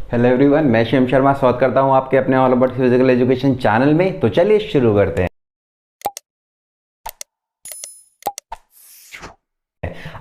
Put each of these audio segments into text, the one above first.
Hello everyone, मैं शिवम शर्मा स्वागत करता हूं आपके अपने all about physical education channel में। तो चलिए शुरू करते हैं।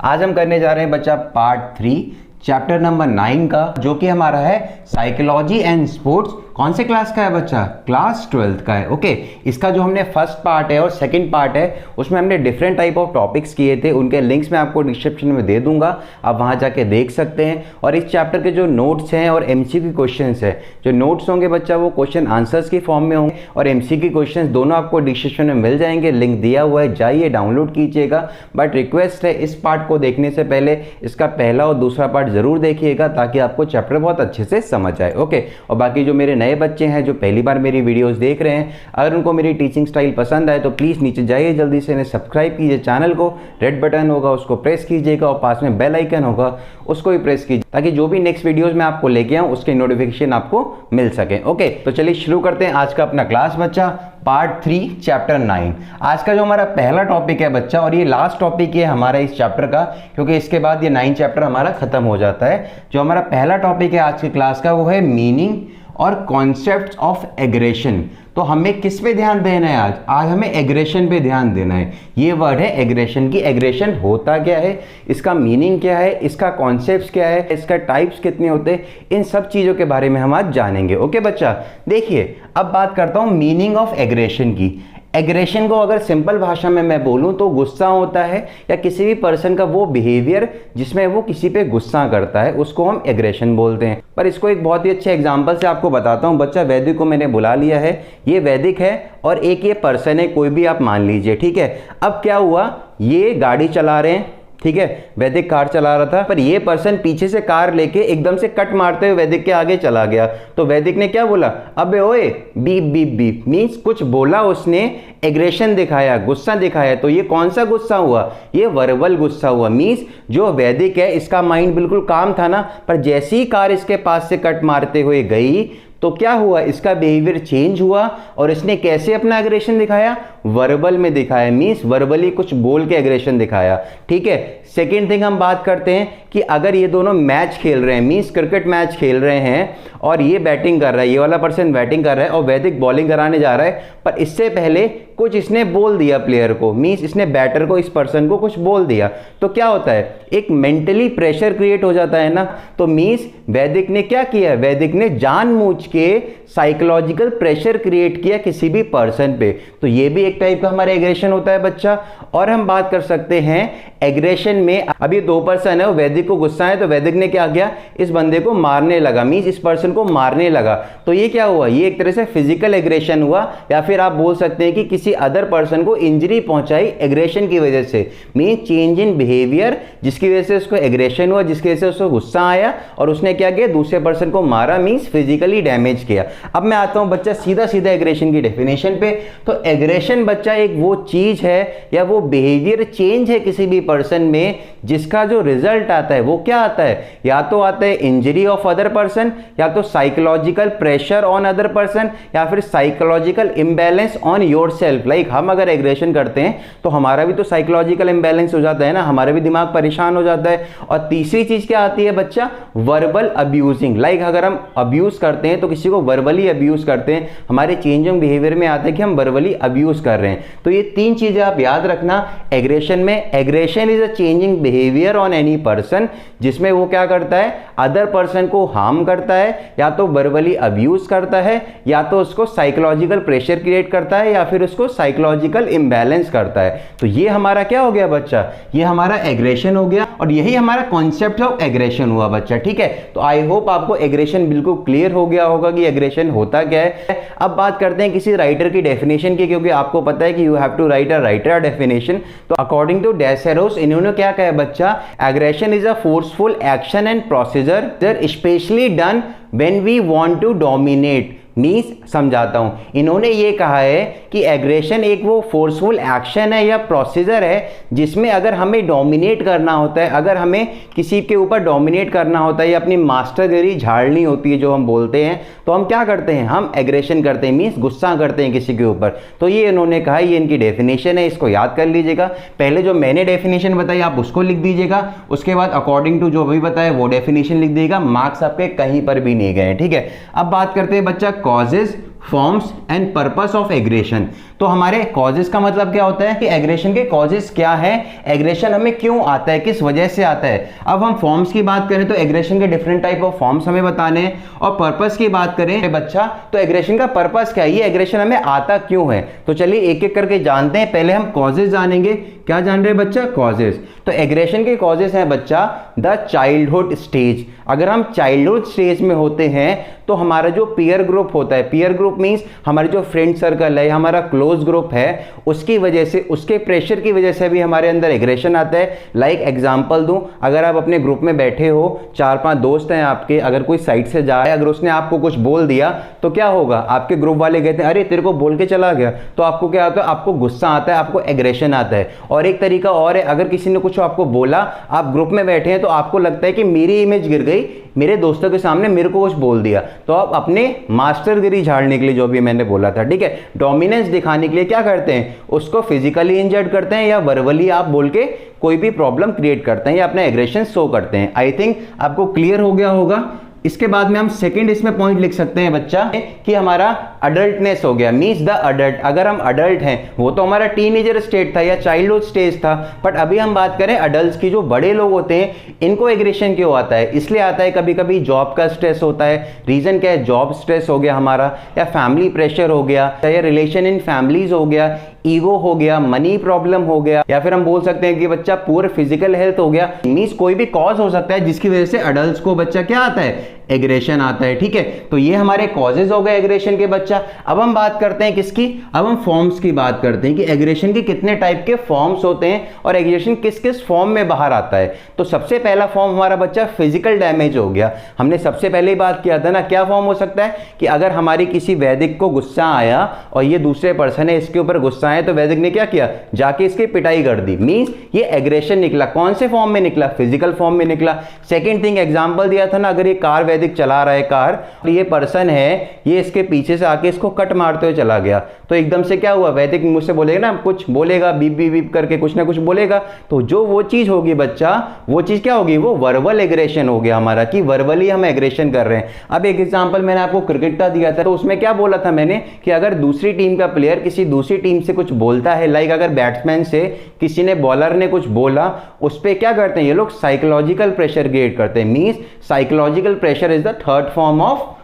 आज हम करने जा रहे हैं बच्चा पार्ट 3 चैप्टर नंबर 9 का, जो कि हमारा है साइकोलॉजी एंड स्पोर्ट्स। कौन से क्लास का है बच्चा? क्लास 12th का है। ओके, इसका जो हमने फर्स्ट पार्ट है और सेकंड पार्ट है उसमें हमने डिफरेंट टाइप ऑफ टॉपिक्स किए थे। उनके लिंक्स मैं आपको डिस्क्रिप्शन में दे दूंगा, आप वहां जाके देख सकते हैं। और इस चैप्टर के जो नोट्स हैं और एमसीक्यू क्वेश्चंस है, जो नोट्स होंगे बच्चा वो क्वेश्चन आंसर्स की फॉर्म में होंगे और एमसीक्यू क्वेश्चंस दोनों आपको डिस्क्रिप्शन में मिल जाएंगे। लिंक दिया हुआ है, जाइए डाउनलोड कीजिएगा। बट रिक्वेस्ट है, इस पार्ट को देखने से पहले इसका पहला और दूसरा पार्ट जरूर देखिएगा ताकि आपको चैप्टर बहुत अच्छे से समझ आए। ओके, और बाकी जो मेरे नए बच्चे हैं जो पहली बार मेरी वीडियोस देख रहे हैं, अगर उनको मेरी टीचिंग स्टाइल पसंद आए तो प्लीज नीचे जाइए, जल्दी से इन्हें सब्सक्राइब कीजिए चैनल को। रेड बटन होगा उसको प्रेस कीजिएगा और पास में बेल आइकन होगा उसको भी प्रेस कीजिए ताकि जो भी नेक्स्ट वीडियोस मैं आपको लेके आऊं उसके नोटिफिकेशन आपको मिल सके। ओके, तो चलिए शुरू करते हैं आज का अपना क्लास बच्चा, पार्ट 3 चैप्टर 9। आज का जो हमारा पहला टॉपिक है बच्चा, और ये लास्ट टॉपिक है हमारा इस चैप्टर का, क्योंकि इसके बाद ये 9 चैप्टर हमारा खत्म हो जाता है। जो हमारा पहला टॉपिक है आज की क्लास का वो है मीनिंग और कॉन्सेप्ट्स ऑफ एग्रेशन। तो हमें किस पे ध्यान देना है आज? आज हमें एग्रेशन पे ध्यान देना है। ये वर्ड है एग्रेशन की। एग्रेशन होता क्या है, इसका मीनिंग क्या है, इसका कॉन्सेप्ट्स क्या है, इसका टाइप्स कितने होते हैं, इन सब चीज़ों के बारे में हम आज जानेंगे। ओके बच्चा, देखिए अब बात करता हूँ मीनिंग ऑफ एग्रेशन की। एग्रेशन को अगर सिंपल भाषा में मैं बोलूं तो गुस्सा होता है या किसी भी पर्सन का वो बिहेवियर जिसमें वो किसी पे गुस्सा करता है, उसको हम एग्रेशन बोलते हैं। पर इसको एक बहुत ही अच्छे एग्जांपल से आपको बताता हूं बच्चा। वैदिक को मैंने बुला लिया है, ये वैदिक है और एक ये पर्सन है, कोई भी आप मान लीजिए, ठीक है। अब क्या हुआ, ये गाड़ी चला रहे हैं, ठीक है, वैदिक कार चला रहा था, पर ये पर्सन पीछे से कार लेके एकदम से कट मारते हुए वैदिक के आगे चला गया। तो वैदिक ने क्या बोला, अबे ओए बीप बीप बीप, मीन्स कुछ बोला उसने, एग्रेशन दिखाया, गुस्सा दिखाया। तो ये कौन सा गुस्सा हुआ? ये वर्बल गुस्सा हुआ। मीन्स जो वैदिक है इसका माइंड बिल्कुल काम था ना, पर जैसी ही कार इसके पास से कट मारते हुए गई तो क्या हुआ, इसका बिहेवियर चेंज हुआ और इसने कैसे अपना एग्रेशन दिखाया? वर्बल में दिखाया। मीन्स वर्बली कुछ बोल के एग्रेशन दिखाया, ठीक है। सेकेंड थिंग हम बात करते हैं कि अगर ये दोनों मैच खेल रहे हैं, मीन्स क्रिकेट मैच खेल रहे हैं और ये बैटिंग कर रहा है, ये वाला पर्सन बैटिंग कर रहा है और वैदिक बॉलिंग कराने जा रहा है, पर इससे पहले कुछ इसने बोल दिया प्लेयर को, मीन्स इसने बैटर को, इस पर्सन को कुछ बोल दिया, तो क्या होता है, एक मेंटली प्रेशर क्रिएट हो जाता है ना। तो मीन्स वैदिक ने क्या किया, वैदिक ने जानबूझ के साइकोलॉजिकल प्रेशर क्रिएट किया किसी भी पर्सन पे। तो ये भी एक टाइप का हमारा एग्रेशन होता है बच्चा। और हम बात कर सकते हैं एग्रेशन में, अभी दो पर्सन है, वैदिक को गुस्सा है तो वैदिक ने क्या किया, इस बंदे को मारने लगा, मीन्स इस पर्सन को मारने लगा। तो ये क्या हुआ, ये एक तरह से फिजिकल एग्रेशन हुआ, या फिर आप बोल सकते हैं कि किसी अदर पर्सन को इंजरी पहुंचाई एग्रेशन की वजह से। मीन्स चेंज इन बिहेवियर, जिसकी वजह से उसको एग्रेशन हुआ, जिसकी वजह से उसको गुस्सा आया और उसने क्या किया, दूसरे पर्सन को मारा, मीन्स फिजिकली डैमेज किया। अब मैं आता हूं बच्चा सीधा सीधा एग्रेशन की डेफिनेशन पे। तो एग्रेशन बच्चा एक वो चीज है या वो बिहेवियर चेंज है किसी भी पर्सन में जिसका जो रिजल्ट आता है वो क्या आता है, या तो आता है इंजरी ऑफ अदर पर्सन, या तो psychological pressure on other person, या फिर psychological imbalance on yourself. Like हम अगर एग्रेशन करते हैं तो हमारा भी तो साइकोलॉजिकल इम्बैलेंस हो जाता है ना, हमारा भी दिमाग परेशान हो जाता है। और तीसरी चीज क्या आती है बच्चा, वर्बल अब्यूजिंग। लाइक अगर हम अब्यूज करते हैं तो किसी को वर्बली अब्यूज करते हैं, हमारे चेंजिंग बिहेवियर में आता है कि हम वर्बली अब्यूज कर रहे हैं। तो ये तीन चीजें आप याद रखना एग्रेशन में। Aggression is a changing behaviour on any person, जिसमें वो क्या करता है, अदर पर्सन को हार्म करता है, या तो वर्बली अब्यूज करता है, या तो उसको साइकोलॉजिकल प्रेशर क्रिएट करता है, या फिर उसको साइकोलॉजिकल इंबैलेंस करता है। तो ये हमारा क्या हो गया बच्चा, ये हमारा एग्रेशन हो गया और यही हमारा कॉन्सेप्ट ऑफ एग्रेशन हुआ बच्चा, ठीक है। तो आई होप आपको एग्रेशन बिल्कुल क्लियर हो गया होगा कि एग्रेशन होता क्या है। अब बात करते हैं किसी राइटर की डेफिनेशन की, क्योंकि आपको पता है कि you have to write a writer definition. तो अकॉर्डिंग टू डेसेरोस, इन्होंने क्या कहा बच्चा, aggression is a forceful action and procedure specially done when we want to dominate, means समझाता हूं, इन्होंने ये कहा है कि एग्रेशन एक वो फोर्सफुल एक्शन है या प्रोसीजर है जिसमें अगर हमें डोमिनेट करना होता है, अगर हमें किसी के ऊपर डोमिनेट करना होता है या अपनी मास्टरगिरी झाड़नी होती है जो हम बोलते हैं, तो हम क्या करते हैं, हम एग्रेशन करते हैं, मीन्स गुस्सा करते हैं किसी के ऊपर। तो ये इन्होंने कहा, ये इनकी डेफिनेशन है, इसको याद कर लीजिएगा। पहले जो मैंने डेफिनेशन बताई आप उसको लिख दीजिएगा, उसके बाद अकॉर्डिंग टू जो भी बताया वो डेफिनेशन लिख दीजिएगा, मार्क्स आपके कहीं पर भी नहीं गए, ठीक है। अब बात करते हैं बच्चा causes, forms and purpose of aggression. तो हमारे कॉजेज का मतलब क्या होता है कि एग्रेशन के कॉजेज क्या है, एग्रेशन हमें क्यों आता है, किस वजह से आता है। अब हम फॉर्म्स की बात करें तो एग्रेशन के डिफरेंट टाइप ऑफ फॉर्म्स हमें बताने हैं, और पर्पस की बात करें बच्चा तो एग्रेशन का पर्पस क्या है, ये एग्रेशन हमें आता क्यों है। तो चलिए एक एक करके जानते हैं। पहले हम कॉजेज जानेंगे। क्या जान रहे हैं बच्चा, कॉजेज। तो एग्रेशन के कॉजेज हैं बच्चा द चाइल्डहुड स्टेज। अगर हम चाइल्डहुड स्टेज में होते हैं तो हमारा जो पीयर ग्रुप होता है, पीयर ग्रुप मींस हमारे जो फ्रेंड सर्कल है, हमारा क्लोज ग्रुप है, उसकी वजह से, उसके प्रेशर की वजह से भी हमारे अंदर एग्रेशन आता है। लाइक एग्जांपल दूं, अगर आप अपने ग्रुप में बैठे हो, 4-5 दोस्त हैं आपके, अगर कोई साइड से जा रहा है, अगर उसने आपको कुछ बोल दिया तो क्या होगा, आपके ग्रुप वाले कहते हैं अरे तेरे को बोल के चला गया, तो आपको क्या होता है, आपको गुस्सा आता है, आपको एग्रेशन आता है। और एक तरीका और है, अगर किसी ने कुछ आपको बोला, आप ग्रुप में बैठे हैं तो आपको लगता है कि मेरी इमेज गिर गई, मेरे दोस्तों के सामने मेरे को कुछ बोल दिया, तो आप अपने मास्टरगिरी झाड़ने के लिए, जो भी मैंने बोला था, ठीक है, डोमिनेंस दिखाने के लिए क्या करते हैं, उसको फिजिकली इंजर्ड करते हैं या वर्बली आप बोल के कोई भी प्रॉब्लम क्रिएट करते हैं या अपना एग्रेशन शो करते हैं। आई थिंक आपको क्लियर हो गया होगा। इसके बाद में हम सेकंड इसमें पॉइंट लिख सकते हैं बच्चा कि हमारा अडल्टनेस हो गया, मींस द अडल्ट। अगर हम अडल्ट हैं, वो तो हमारा टीनेजर स्टेट था या चाइल्डहुड स्टेज था, बट अभी हम बात करें अडल्ट्स की, जो बड़े लोग होते हैं, इनको एग्रेशन क्यों आता है, इसलिए आता है कभी कभी जॉब का स्ट्रेस होता है। रीजन क्या है, जॉब स्ट्रेस हो गया हमारा, या फैमिली प्रेशर हो गया, या रिलेशन इन फैमिलीज हो गया, ईगो हो गया, मनी प्रॉब्लम हो गया, या फिर हम बोल सकते हैं कि बच्चा पुअर फिजिकल हेल्थ हो गया। मींस कोई भी कॉज हो सकता है जिसकी वजह से अडल्ट्स को बच्चा क्या आता है, एग्रेशन आता है, ठीक है। तो ये हमारे कॉजेज हो गए एग्रेशन के बच्चा। अब हम बात करते हैं किसकी, अब हम फॉर्म्स की बात करते हैं कि एग्रेशन के कितने टाइप के फॉर्म्स होते हैं और एग्रेशन किस किस फॉर्म में बाहर आता है। तो सबसे पहला फॉर्म हमारा बच्चा फिजिकल डैमेज हो गया। हमने सबसे पहले ही बात किया था ना, क्या फॉर्म हो सकता है कि अगर हमारी किसी वैदिक को गुस्सा आया और ये दूसरे पर्सन है, इसके ऊपर गुस्सा आया, तो वैदिक ने क्या किया, जाके इसकी पिटाई कर दी, मींस ये एग्रेशन निकला। कौन से फॉर्म में निकला, फिजिकल फॉर्म में निकला। सेकेंड थिंग, एग्जाम्पल दिया था ना, अगर ये कार वैदिक चला रहा है कार, ये पर्सन है, ये इसके पीछे से आके इसको कट मारते हुए चला गया, तो एकदम से क्या हुआ, वैदिक मुझसे बोलेगा ना, कुछ बोलेगा, बीप बीप बीप करके कुछ ना कुछ बोलेगा, तो जो वो चीज होगी बच्चा, वो चीज क्या होगी, वो वर्बल एग्रेशन हो गया हमारा, कि वर्बली हम एग्रेशन कर रहे हैं। अब एक एग्जांपल मैंने आपको क्रिकेट का दिया था, तो उसमें क्या बोला था मैंने कि अगर दूसरी टीम का प्लेयर किसी दूसरी टीम से कुछ बोलता है, लाइक अगर बैट्समैन से किसी ने, बॉलर ने कुछ बोला, उस पर क्या करते हैं ये लोग, साइकोलॉजिकल प्रेशर क्रिएट करते हैं। Means psychological pressure is the third form of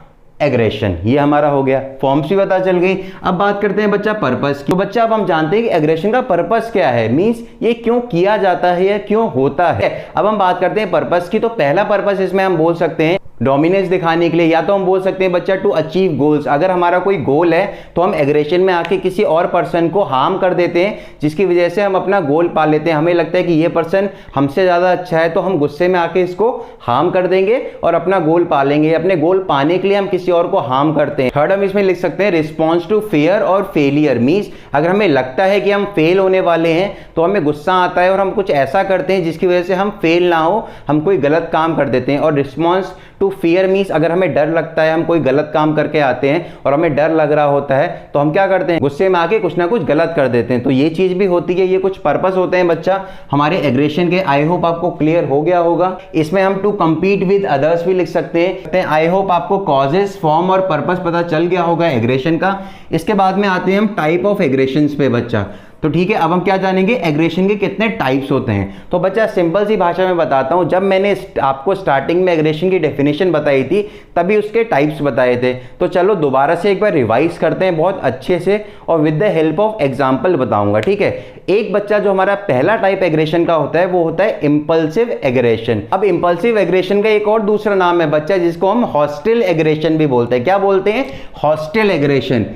aggression. ये हमारा हो गया, फॉर्म्स भी पता चल गई। अब बात करते हैं बच्चा पर्पस की। तो बच्चा अब हम जानते हैं कि एग्रेशन का पर्पस क्या है, मींस ये क्यों किया जाता है या क्यों होता है। अब हम बात करते हैं पर्पस की। तो पहला पर्पस इसमें हम बोल सकते हैं डोमिनेंस दिखाने के लिए, या तो हम बोल सकते हैं बच्चा टू अचीव गोल्स। अगर हमारा कोई गोल है तो हम एग्रेशन में आके किसी और पर्सन को हार्म कर देते हैं, जिसकी वजह से हम अपना गोल पा लेते हैं। हमें लगता है कि ये पर्सन हमसे ज़्यादा अच्छा है, तो हम गुस्से में आके इसको हार्म कर देंगे और अपना गोल पा लेंगे। अपने गोल पाने के लिए हम किसी और को हार्म करते हैं। थर्ड हम इसमें लिख सकते हैं रिस्पॉन्स टू फियर और फेलियर। मीन्स अगर हमें लगता है कि हम फेल होने वाले हैं तो हमें गुस्सा आता है और हम कुछ ऐसा करते हैं जिसकी वजह से हम फेल ना हो, हम कोई गलत काम कर देते हैं। और रिस्पॉन्स टू फियर मीन्स अगर हमें डर लगता है, हम कोई गलत काम करके आते हैं और हमें डर लग रहा होता है, तो हम क्या करते हैं, गुस्से में आके कुछ ना कुछ गलत कर देते हैं। तो ये चीज भी होती है, ये कुछ पर्पस होते हैं बच्चा हमारे एग्रेशन के। आई होप आपको क्लियर हो गया होगा। इसमें हम टू कम्पीट विद अदर्स भी लिख सकते हैं। आई होप आपको कॉजेस, फॉर्म और पर्पस पता चल गया होगा एग्रेशन का। इसके बाद में आते हैं हम टाइप ऑफ एग्रेशन पे बच्चा। तो ठीक है, अब हम क्या जानेंगे, एग्रेशन के कितने टाइप्स होते हैं। तो बच्चा सिंपल सी भाषा में बताता हूं, जब मैंने आपको स्टार्टिंग में एग्रेशन की डेफिनेशन बताई थी तभी उसके टाइप्स बताए थे। तो चलो दोबारा से एक बार रिवाइज करते हैं बहुत अच्छे से, और with the help of example बताऊंगा, ठीक है। एक बच्चा जो हमारा पहला टाइप एग्रेशन का होता है वो होता है इंपल्सिव एग्रेशन। अब इंपल्सिव एग्रेशन का एक और दूसरा नाम है बच्चा, जिसको हम हॉस्टिल एग्रेशन भी बोलते हैं। क्या बोलते हैं, hostile aggression,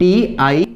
HOSTILE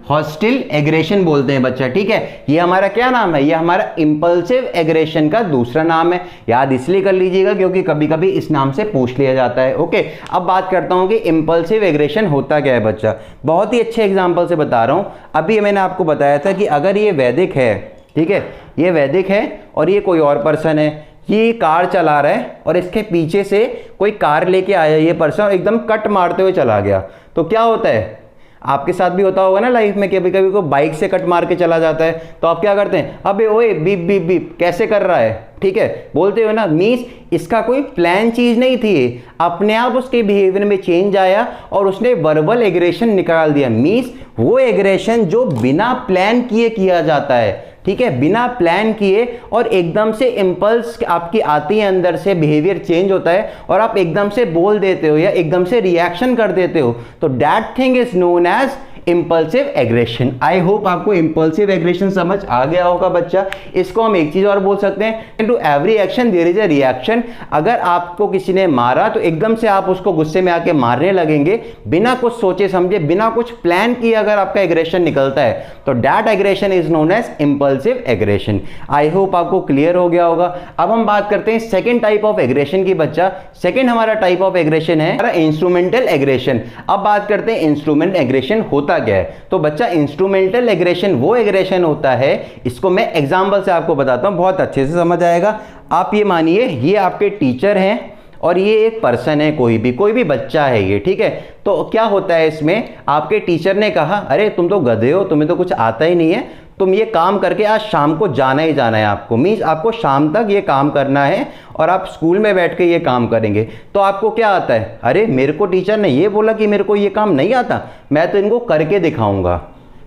hostile aggression बोलते हैं बच्चा, ठीक है। ये हमारा क्या नाम है, ये हमारा इंपल्सिव एग्रेशन का दूसरा नाम है। याद इसलिए कर लीजिएगा क्योंकि कभी कभी इस नाम से पूछ लिया जाता है। ओके, अब बात करता हूं कि इंपल्सिव एग्रेशन होता क्या है बच्चा। बहुत ही अच्छे एग्जाम्पल से बता रहा हूं। अभी मैंने आपको बताया था कि अगर ये वैदिक है, ठीक है, ये वैदिक है और ये कोई और पर्सन है, ये कार चला रहा है और इसके पीछे से कोई कार लेके आया ये पर्सन और एकदम कट मारते हुए चला गया, तो क्या होता है, आपके साथ भी होता होगा ना लाइफ में, कभी कभी कोई बाइक से कट मार के चला जाता है, तो आप क्या करते हैं, अबे ओए बीप बीप बीप कैसे कर रहा है, ठीक है, बोलते हो ना। मीन्स इसका कोई प्लान चीज नहीं थी, अपने आप उसके बिहेवियर में चेंज आया और उसने वर्बल एग्रेशन निकाल दिया। मीन्स वो एग्रेशन जो बिना प्लान किए किया जाता है, ठीक है, बिना प्लान किए, और एकदम से इंपल्स आपकी आती है, अंदर से बिहेवियर चेंज होता है और आप एकदम से बोल देते हो या एकदम से रिएक्शन कर देते हो, तो that thing is known as impulsive aggression. I hope आपको इंपल्सिव एग्रेशन समझ आ गया होगा बच्चा। इसको हम एक चीज और बोल सकते हैं, to every action there is a reaction. अगर आपको किसी ने मारा तो एकदम से आप उसको गुस्से में आके मारने लगेंगे, बिना कुछ सोचे समझे, बिना कुछ प्लान किए अगर आपका एग्रेशन निकलता है तो that aggression is known as impulsive aggression. I hope आपको क्लियर हो गया होगा। अब हम बात करते हैं सेकेंड टाइप ऑफ एग्रेशन की बच्चा। सेकेंड हमारा टाइप ऑफ एग्रेशन है इंस्ट्रूमेंटल एग्रेशन। अब बात करते हैं इंस्ट्रूमेंट एग्रेशन होता क्या है। तो बच्चा इंस्ट्रूमेंटल एग्रेशन वो एग्रेशन होता है, इसको मैं एग्जांपल से आपको बताता हूं, बहुत अच्छे से समझ आएगा। आप ये मानिए ये आपके टीचर हैं और ये एक पर्सन है, कोई भी बच्चा है ये, ठीक है। तो क्या होता है इसमें, आपके टीचर ने कहा अरे तुम तो गधे हो, तुम्हें तो कुछ आता ही नहीं है, तुम ये काम करके आज शाम को जाना ही जाना है आपको। मीन्स आपको शाम तक ये काम करना है और आप स्कूल में बैठ के ये काम करेंगे। तो आपको क्या आता है, अरे मेरे को टीचर ने ये बोला कि मेरे को ये काम नहीं आता, मैं तो इनको करके दिखाऊंगा।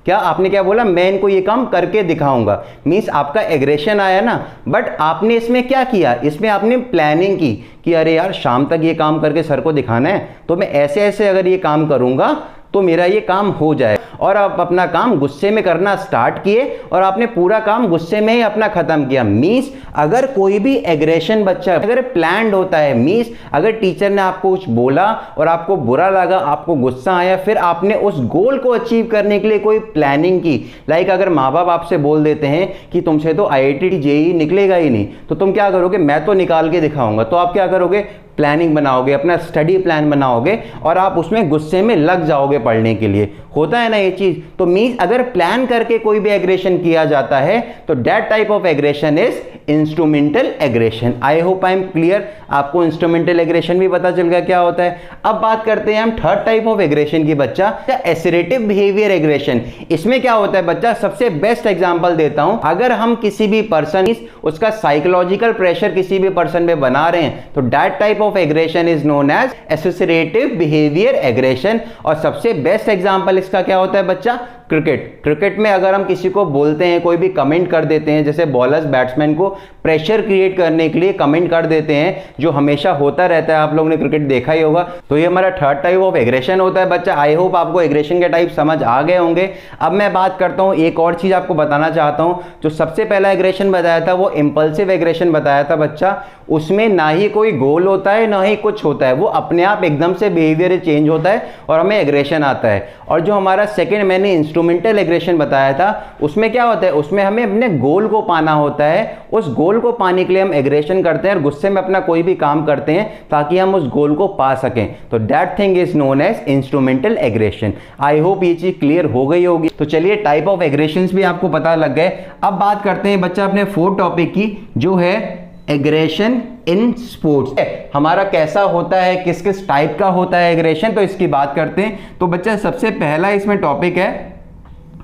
क्या आपने क्या बोला, मैं इनको ये काम करके दिखाऊंगा। मीन्स आपका एग्रेशन आया ना, बट आपने इसमें क्या किया, इसमें आपने प्लानिंग की कि अरे यार शाम तक ये काम करके सर को दिखाना है, तो मैं ऐसे ऐसे अगर ये काम करूंगा तो मेरा ये काम हो जाए। और आप अपना काम गुस्से में करना स्टार्ट किए और आपने पूरा काम गुस्से में ही अपना खत्म किया। मीन्स अगर कोई भी एग्रेशन बच्चा अगर प्लान्ड होता है, मीन्स अगर टीचर ने आपको कुछ बोला और आपको बुरा लगा, आपको गुस्सा आया, फिर आपने उस गोल को अचीव करने के लिए कोई प्लानिंग की। लाइक अगर माँ बाप आपसे बोल देते हैं कि तुमसे तो IIT JEE निकलेगा ही नहीं, तो तुम क्या करोगे, मैं तो निकाल के दिखाऊंगा। तो आप क्या करोगे, प्लानिंग बनाओगे, अपना स्टडी प्लान बनाओगे और आप उसमें गुस्से में लग जाओगे पढ़ने के लिए। होता है ना ये चीज। तो मीन्स अगर प्लान करके कोई भी एग्रेशन किया जाता है तो that type of aggression is instrumental aggression. I hope I am clear. आपको इंस्ट्रूमेंटल एग्रेशन भी पता चल गया क्या होता है। अब बात करते हैं हम थर्ड टाइप ऑफ एग्रेशन की बच्चा, एसरेटिव बिहेवियर एग्रेशन। इसमें क्या होता है बच्चा, सबसे बेस्ट एग्जांपल देता हूं। अगर हम किसी भी पर्सन उसका साइकोलॉजिकल प्रेशर किसी भी पर्सन पे बना रहे हैं तो that type of aggression is known as associative behaviour aggression. और सबसे बेस्ट एग्जांपल इसका क्या होता है बच्चा, क्रिकेट। क्रिकेट में अगर हम किसी को बोलते हैं, कोई भी कमेंट कर देते हैं, जैसे बॉलर्स बैट्समैन को प्रेशर क्रिएट करने के लिए कमेंट कर देते हैं, जो हमेशा होता रहता है, आप लोगों ने क्रिकेट देखा ही होगा। तो ये हमारा थर्ड टाइप ऑफ एग्रेशन होता है बच्चा। आई होप आपको एग्रेशन के टाइप समझ आ गए होंगे। अब मैं बात करता हूं, एक और चीज आपको बताना चाहता हूं। जो सबसे पहला एग्रेशन बताया था वो इंपल्सिव एग्रेशन बताया था बच्चा। उसमें ना ही कोई गोल होता है ना ही कुछ होता है, वो अपने आप एकदम से बिहेवियर चेंज होता है और हमें एग्रेशन आता है। और जो हमारा सेकेंड मैंने इंस्ट्रूमेंटल एग्रेशन बताया था, उसमें क्या होता है, उसमें हमें अपने गोल को पाना होता है। उस गोल को पाने के लिए हम एग्रेशन करते हैं और गुस्से में अपना कोई भी काम करते हैं ताकि हम उस गोल को पा सकें। तो that thing is known as instrumental aggression. I hope ये चीज क्लियर हो गई होगी। तो चलिए टाइप ऑफ एग्रेशंस भी आपको पता लग गए। अब बात करते हैं बच्चा अपने फोर्थ टॉपिक की, जो है एग्रेशन इन स्पोर्ट्स। हमारा कैसा होता है, किस किस टाइप का होता है एग्रेशन, तो इसकी बात करते हैं। तो बच्चा सबसे पहला इसमें टॉपिक है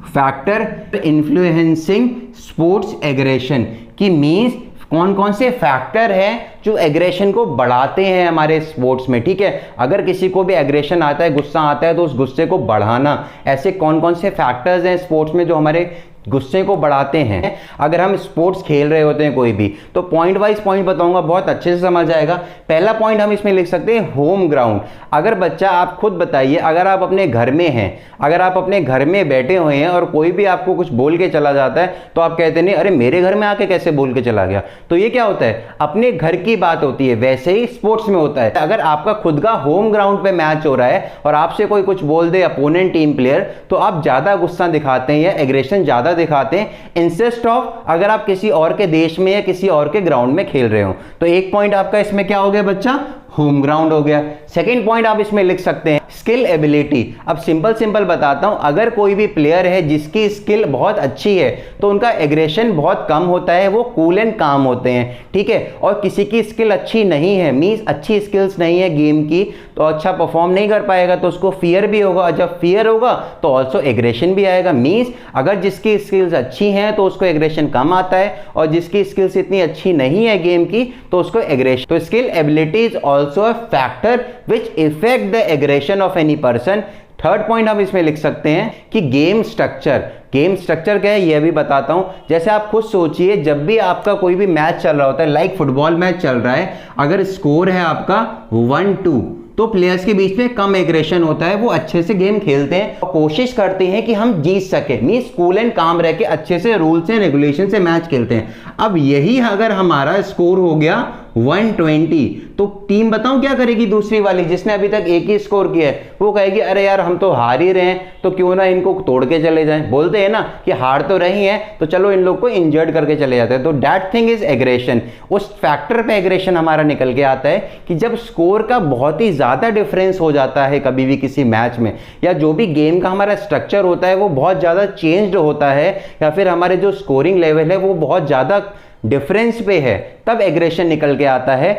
फैक्टर इन्फ्लुएंसिंग स्पोर्ट्स एग्रेशन। की मीन्स कौन कौन से फैक्टर हैं जो एग्रेशन को बढ़ाते हैं हमारे स्पोर्ट्स में। ठीक है, अगर किसी को भी एग्रेशन आता है, गुस्सा आता है, तो उस गुस्से को बढ़ाना, ऐसे कौन कौन से फैक्टर्स हैं स्पोर्ट्स में जो हमारे गुस्से को बढ़ाते हैं। अगर हम स्पोर्ट्स खेल रहे होते हैं कोई भी, तो पॉइंट वाइज पॉइंट बताऊंगा, बहुत अच्छे से समझ आएगा। पहला पॉइंट हम इसमें लिख सकते हैं होम ग्राउंड। अगर बच्चा, आप खुद बताइए, अगर आप अपने घर में हैं, अगर आप अपने घर में बैठे हुए हैं और कोई भी आपको कुछ बोल के चला जाता है तो आप कहते नहीं, अरे मेरे घर में आके कैसे बोल के चला गया। तो ये क्या होता है, अपने घर की बात होती है। वैसे ही स्पोर्ट्स में होता है, अगर आपका खुद का होम ग्राउंड पे मैच हो रहा है और आपसे कोई कुछ बोल दे अपोनेंट टीम प्लेयर, तो आप ज्यादा गुस्सा दिखाते हैं या एग्रेशन ज्यादा दिखाते हैं इंस्टेड ऑफ अगर आप किसी और के देश में या किसी और के ग्राउंड में खेल रहे हो। तो एक पॉइंट आपका इसमें क्या हो गया बच्चा, होम ग्राउंड हो गया। सेकंड पॉइंट आप इसमें लिख सकते हैं स्किल एबिलिटी। अब सिंपल बताता हूं, अगर कोई भी प्लेयर है जिसकी स्किल बहुत अच्छी है तो उनका एग्रेशन बहुत कम होता है, वो कूल एंड काम होते हैं, ठीक है। और किसी की स्किल अच्छी नहीं है, मींस अच्छी स्किल्स नहीं है गेम की, तो अच्छा परफॉर्म नहीं कर पाएगा, तो उसको फियर भी होगा, और जब फियर होगा तो ऑल्सो एग्रेशन भी आएगा। मींस अगर जिसकी स्किल्स अच्छी हैं तो उसको एग्रेशन कम आता है, और जिसकी स्किल्स इतनी अच्छी नहीं है गेम की तो उसको एग्रेशन। तो skill ability is also a factor which effect the aggression of any person. Third point हम इसमें लिख सकते हैं कि गेम स्ट्रक्चर। गेम स्ट्रक्चर क्या है यह भी बताता हूं। जैसे आप खुद सोचिए, जब भी आपका कोई भी मैच चल रहा होता है, लाइक फुटबॉल मैच चल रहा है, अगर स्कोर है आपका 1-2 तो प्लेयर्स के बीच में कम एग्रेशन होता है, वो अच्छे से गेम खेलते हैं और कोशिश करते हैं कि हम जीत सके, मींस कूल एंड काम रह के अच्छे से रूल्स एंड रेगुलेशन से मैच खेलते हैं। अब यही अगर हमारा स्कोर हो गया 120 तो टीम बताऊं क्या करेगी, दूसरी वाली जिसने अभी तक एक ही स्कोर किया है वो कहेगी अरे यार हम तो हार ही रहे हैं, तो क्यों ना इनको तोड़ के चले जाएं। बोलते हैं ना कि हार तो रही है तो चलो इन लोग को इंजर्ड करके चले जाते हैं। तो दैट थिंग इज एग्रेशन। उस फैक्टर पे एग्रेशन हमारा निकल के आता है कि जब स्कोर का बहुत ही ज्यादा डिफरेंस हो जाता है कभी भी किसी मैच में, या जो भी गेम का हमारा स्ट्रक्चर होता है वो बहुत ज्यादा चेंज्ड होता है, या फिर हमारे जो स्कोरिंग लेवल है वो बहुत ज्यादा डिफरेंस पे है, तब एग्रेशन निकल के आता है।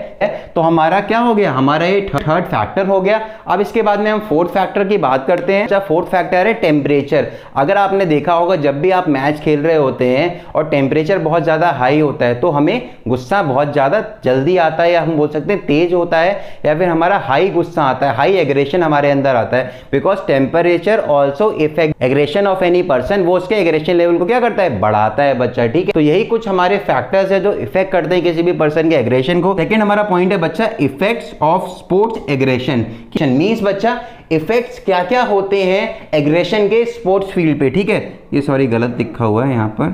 तो हमारा क्या हो गया, हमारा ये थर्ड फैक्टर हो गया। अब इसके बाद में हम फोर्थ फैक्टर की बात करते हैं। फोर्थ फैक्टर है टेम्परेचर। अगर आपने देखा होगा जब भी आप मैच खेल रहे होते हैं और टेम्परेचर बहुत ज्यादा हाई होता है तो हमें गुस्सा बहुत ज्यादा जल्दी आता है, या हम बोल सकते हैं तेज होता है, या फिर हमारा हाई गुस्सा आता है, हाई एग्रेशन हमारे अंदर आता है। Because temperature also effect aggression of any person, वो उसके एग्रेशन लेवल को क्या करता है, बढ़ाता है बच्चा, ठीक है। तो यही कुछ हमारे फैक्टर्स है जो इफेक्ट करते हैं किसी भी पर्सन के एग्रेशन को। सेकंड हमारा पॉइंट है बच्चा effects of sports aggression. Means बच्चा इफेक्ट्स क्या क्या होते हैं एग्रेशन के स्पोर्ट्स फील्ड पे, ठीक है। ये सॉरी गलत लिखा हुआ है यहाँ पर,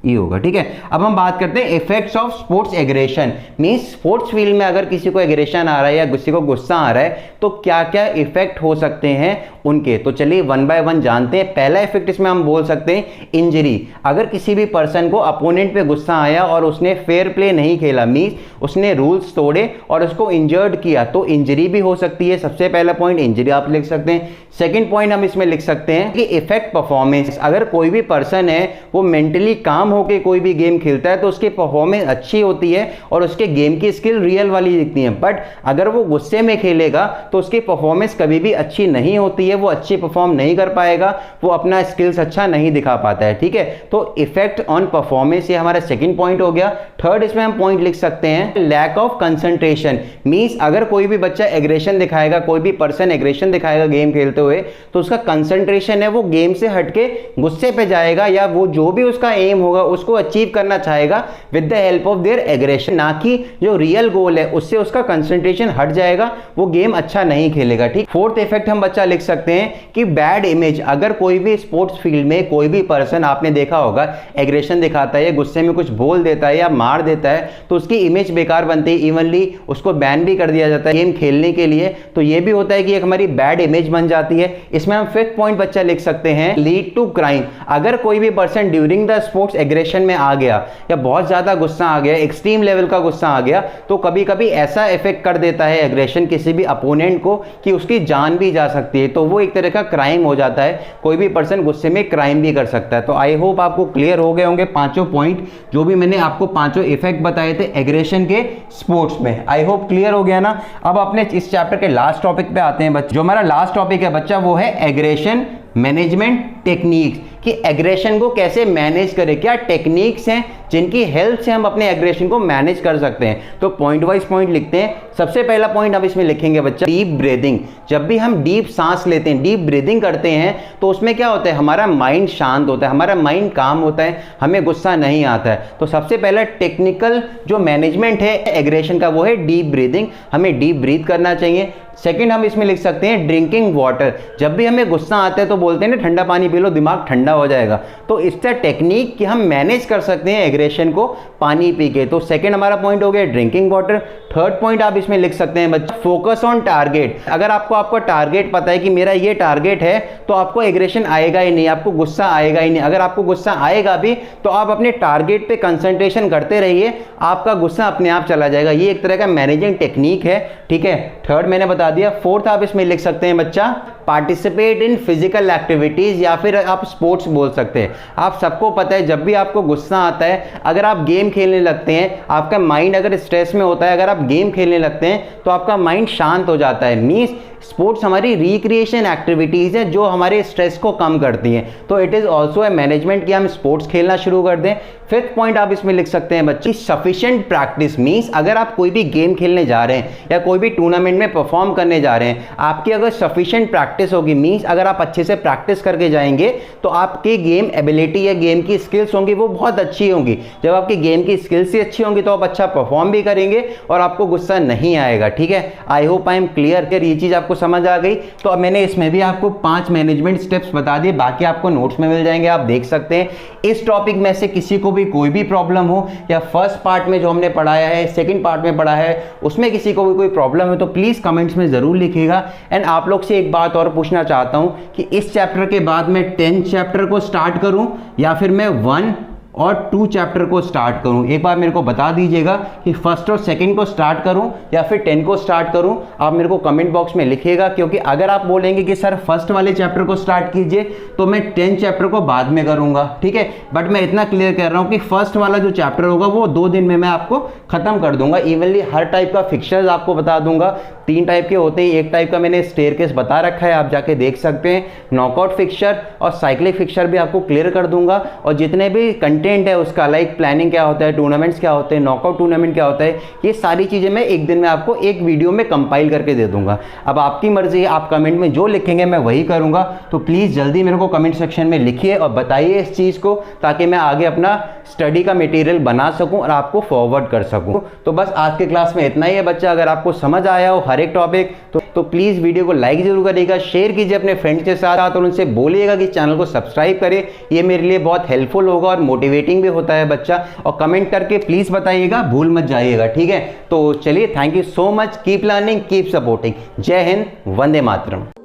ये होगा, ठीक है। अब हम बात करते हैं effects of sports aggression. Means sports field में अगर किसी को एग्रेशन आ रहा है या किसी को गुस्सा आ रहा है तो क्या क्या इफेक्ट हो सकते हैं उनके। तो चलिए वन बाय वन जानते हैं। पहला इफेक्ट इसमें हम बोल सकते हैं इंजरी। अगर किसी भी पर्सन को अपोनेंट पे गुस्सा आया और उसने फेयर प्ले नहीं खेला, मींस उसने रूल्स तोड़े और उसको इंजर्ड किया, तो इंजरी भी हो सकती है। सबसे पहला पॉइंट इंजरी आप लिख सकते हैं। सेकंड पॉइंट हम इसमें लिख सकते हैं कि इफेक्ट परफॉर्मेंस। अगर कोई भी पर्सन है वो मेंटली काम होकर कोई भी गेम खेलता है तो उसकी परफॉर्मेंस अच्छी होती है और उसके गेम की स्किल रियल वाली दिखती है। बट अगर वो गुस्से में खेलेगा तो उसकी परफॉर्मेंस कभी भी अच्छी नहीं होती है, वो अच्छी परफॉर्म नहीं कर पाएगा, वो अपना स्किल्स अच्छा नहीं दिखा पाता है, ठीक है। तो इफेक्ट ऑन परफॉर्मेंस ये हमारा सेकंड पॉइंट हो गया। थर्ड इसमें हम पॉइंट लिख सकते हैं लैक ऑफ कंसंट्रेशन। मींस अगर कोई भी बच्चा एग्रेशन दिखाएगा, कोई भी पर्सन एग्रेशन दिखाएगा गेम खेलते हुए, तो उसका कंसंट्रेशन है वो गेम से हटके गुस्से पे जाएगा, या वो जो भी उसका एम होगा उसको अचीव करना चाहेगा with the help of their aggression, ना कि जो रियल गोल है उससे उसका कंसंट्रेशन हट जाएगा, वो गेम अच्छा नहीं खेलेगा, ठीक। फोर्थ इफेक्ट हम बच्चा लिख सकते हैं कि बैड इमेज। अगर कोई भी स्पोर्ट्स फील्ड में कोई भी पर्सन आपने देखा होगा एग्रेशन दिखाता है, गुस्से में कुछ बोल देता है या मार देता है, तो उसकी इमेज बेकार बनती है, इवनली उसको बैन भी कर दिया जाता है गेम खेलने के लिए। तो ये भी होता है कि एक हमारी बैड इमेज बन जाती है। इसमें हम फिफ्थ पॉइंट बच्चा लिख सकते हैं लीड टू क्राइम। अगर कोई भी person during the sports aggression में आ गया या बहुत ज्यादा गुस्सा आ गया, एक्सट्रीम लेवल का गुस्सा आ गया, तो कभी कभी ऐसा इफेक्ट कर देता है एग्रेशन किसी भी अपोनेंट को कि उसकी जान भी जा सकती है। तो वो एक तरह का क्राइम हो जाता है, कोई भी पर्सन गुस्से में क्राइम भी कर सकता है। तो आई होप आपको क्लियर हो गए होंगे पांचों पॉइंट, जो भी मैंने आपको पांचों इफेक्ट बताए थे एग्रेशन के स्पोर्ट्स में। आई होप क्लियर हो गया ना। अब अपने इस चैप्टर के लास्ट टॉपिक पे आते हैं बच्चे। जो हमारा लास्ट टॉपिक है बच्चा वो है एग्रेशन मैनेजमेंट टेक्निक्स, कि एग्रेशन को कैसे मैनेज करें, क्या टेक्निक्स हैं जिनकी हेल्प से हम अपने एग्रेशन को मैनेज कर सकते हैं। तो पॉइंट वाइज पॉइंट लिखते हैं। सबसे पहला पॉइंट हम इसमें लिखेंगे बच्चा, डीप ब्रीदिंग। जब भी हम डीप सांस लेते हैं, डीप ब्रीदिंग करते हैं, तो उसमें क्या होता है, हमारा माइंड शांत होता है, हमारा माइंड काम होता है, हमें गुस्सा नहीं आता है। तो सबसे पहला टेक्निकल जो मैनेजमेंट है एग्रेशन का, वो है डीप ब्रीदिंग। हमें डीप ब्रीथ करना चाहिए। सेकंड हम इसमें लिख सकते हैं ड्रिंकिंग वाटर। जब भी हमें गुस्सा आता है तो बोलते हैं ना, ठंडा पानी पी लो, दिमाग ठंडा हो जाएगा। तो इसका टेक्निक कि हम मैनेज कर सकते हैं एग्रेशन को पानी पी के। तो सेकंड हमारा पॉइंट हो गया ड्रिंकिंग वाटर। थर्ड पॉइंट आप इसमें लिख सकते हैं बच्चा, फोकस ऑन टारगेट। अगर आपको आपका टारगेट पता है कि मेरा ये टारगेट है, तो आपको एग्रेशन आएगा ही नहीं, आपको गुस्सा आएगा ही नहीं। अगर आपको गुस्सा आएगा भी तो आप अपने टारगेट पे कंसंट्रेशन करते रहिए, आपका गुस्सा अपने आप चला जाएगा। ये एक तरह का मैनेजिंग टेक्निक है, ठीक है। थर्ड मैंने बता दिया। फोर्थ आप इसमें लिख सकते हैं बच्चा, पार्टिसिपेट इन फिजिकल एक्टिविटीज, या फिर आप स्पोर्ट्स बोल सकते हैं। आप सबको पता है, जब भी आपको गुस्सा आता है, अगर आप गेम खेलने लगते हैं, आपका माइंड अगर स्ट्रेस में होता है, अगर आप गेम खेलने लगते हैं तो आपका माइंड शांत हो जाता है। मींस स्पोर्ट्स हमारी रिक्रिएशन एक्टिविटीज है जो हमारे स्ट्रेस को कम करती हैं। तो it is also a management कि हम स्पोर्ट्स खेलना शुरू कर दें। फिफ्थ पॉइंट आप इसमें लिख सकते हैं बच्चे, सफिशिएंट प्रैक्टिस। मींस अगर आप कोई भी गेम खेलने जा रहे हैं या कोई भी टूर्नामेंट में परफॉर्म करने जा रहे हैं, आपकी अगर सफिशिएंट प्रैक्टिस होगी, मींस अगर आप अच्छे से प्रैक्टिस करके जाएंगे तो आपकी गेम एबिलिटी या गेम की स्किल्स होंगी वो बहुत अच्छी होंगी। जब आपकी गेम की स्किल्स ही अच्छी होंगी तो आप अच्छा परफॉर्म भी करेंगे और आपको गुस्सा नहीं आएगा, ठीक है। I hope I am clear. ये चीज आपको समझ आ गई। तो अब मैंने इसमें भी आपको 5 मैनेजमेंट स्टेप्स बता दिए, बाकी आपको नोट्स में मिल जाएंगे, आप देख सकते हैं। इस टॉपिक में से किसी को भी कोई भी प्रॉब्लम हो, या फर्स्ट पार्ट में जो हमने पढ़ाया है, सेकंड पार्ट में पढ़ा है, उसमें किसी को भी कोई प्रॉब्लम है तो प्लीज कमेंट्स में जरूर लिखिएगा। एंड आप लोग से एक बात और पूछना चाहता हूं कि इस चैप्टर के बाद मैं 10th चैप्टर को स्टार्ट करूं या फिर मैं 1 और 2 चैप्टर को स्टार्ट करूं। एक बार मेरे को बता दीजिएगा कि फर्स्ट और सेकंड को स्टार्ट करूं या फिर 10 को स्टार्ट करूं। आप मेरे को कमेंट बॉक्स में लिखिएगा, क्योंकि अगर आप बोलेंगे कि सर फर्स्ट वाले चैप्टर को स्टार्ट कीजिए तो मैं 10 चैप्टर को बाद में करूंगा, ठीक है। बट मैं इतना क्लियर कर रहा हूं कि फर्स्ट वाला जो चैप्टर होगा वो 2 दिन में मैं आपको खत्म कर दूंगा। इवनली हर टाइप का फिक्चर्स आपको बता दूंगा। 3 टाइप के होते हैं, एक टाइप का मैंने स्टेयरकेस बता रखा है, आप जाके देख सकते हैं। नॉकआउट फिक्चर और साइक्लिक फिक्चर भी आपको क्लियर कर दूंगा, और जितने भी कंटेंट है उसका, लाइक प्लानिंग क्या होता है, टूर्नामेंट्स क्या होते हैं, नॉकआउट टूर्नामेंट क्या होता है, ये सारी चीजें मैं एक दिन में आपको एक वीडियो में कंपाइल करके दे दूंगा। अब आपकी मर्जी है, आप कमेंट में जो लिखेंगे मैं वही करूंगा। तो प्लीज जल्दी मेरे को कमेंट सेक्शन में लिखिए और बताइए इस चीज को, ताकि मैं आगे अपना स्टडी का मटेरियल बना सकूं और आपको फॉरवर्ड कर सकूं। तो बस आज के क्लास में इतना ही है बच्चा। अगर आपको समझ आया हो हर एक टॉपिक तो प्लीज वीडियो को लाइक जरूर करिएगा, शेयर कीजिए अपने फ्रेंड्स के साथ, और उनसे बोलिएगा कि चैनल को सब्सक्राइब करें। ये मेरे लिए बहुत हेल्पफुल होगा और मोटिवेटिंग भी होता है बच्चा। और कमेंट करके प्लीज बताइएगा, भूल मत जाइएगा, ठीक है। तो चलिए, thank you so much. Keep learning, keep supporting. जय हिंद, वंदे मातरम।